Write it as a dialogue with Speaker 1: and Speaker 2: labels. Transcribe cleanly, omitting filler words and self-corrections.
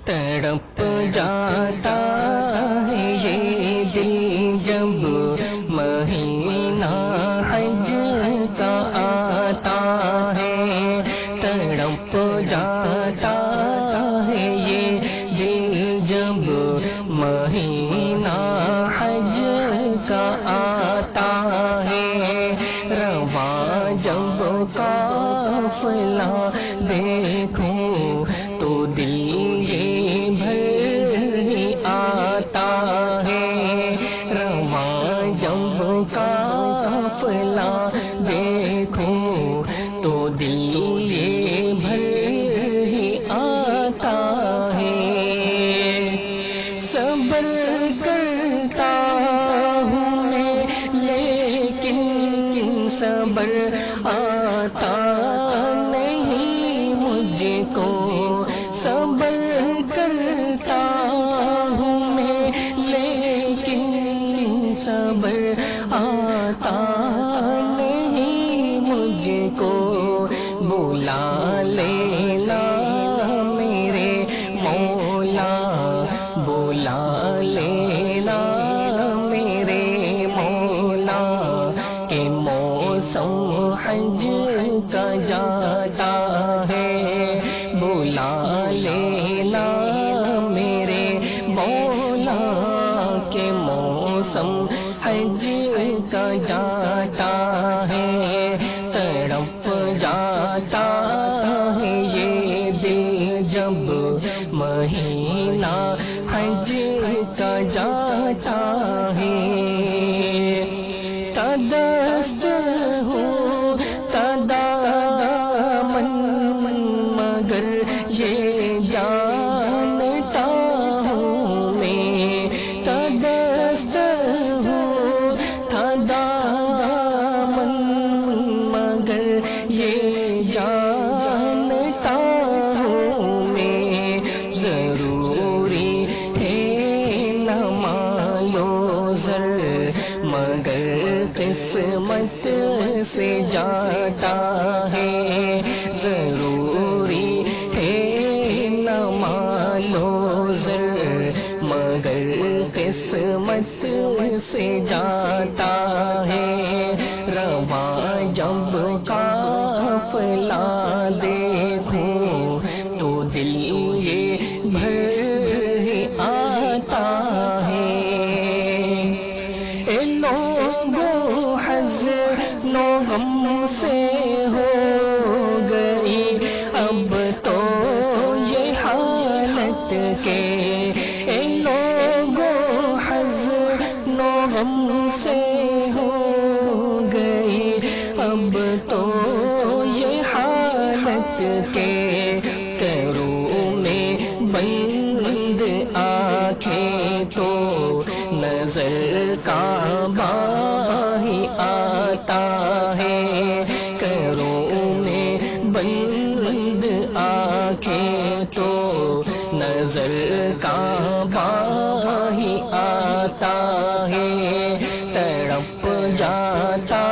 Speaker 1: تڑپ جاتا ہے یہ دل جب مہینہ حج کا آتا ہے، تڑپ جاتا ہے یہ دل جب مہینہ حج کا آتا ہے، رواں جب قافلہ دیکھوں تو دل یہ بھر آتا ہے، رواں جب قافلہ دیکھوں تو دل یہ بھر آتا ہے، صبر کرتا ہوں میں لیکن صبر آتا نہیں مجھ کو، صبر کرتا ہوں میں لیکن صبر آتا نہیں مجھ کو، بلا لینا میرے مولا، بلا لینا میرے مولا، کہ موسم حج کا جاتا ہے، بلا لینا میرے مولا، کہ موسم حج کا جاتا ہے، تڑپ جاتا ہے یہ دل جب مہینہ حج کا جاتا ہے، تدست ہوں تدامن مگر یہ جانتا ہوں میں، تدست ہوں تدامن مگر یہ جانتا ہوں میں، ضروری ہے نہ مال و زر مگر قسمت سے جاتا ہے، ضروری ہے نہ مال و زر مگر قسمت سے جاتا ہے، رواں جب قافلہ دیکھوں تو دل یہ بھر آتا ہے، اے لوگو حزن و غم سے ہو گئی اب تو یہ حالت کے، اے لوگو حزن و غم سے ہو گئی اب تو یہ حالت کے، کروں میں بند آنکھیں تو نظر کعبہ ہی آتا ہے، کروں میں بند آنکھیں تو نظر کعبہ ہی آتا ہے، تڑپ جاتا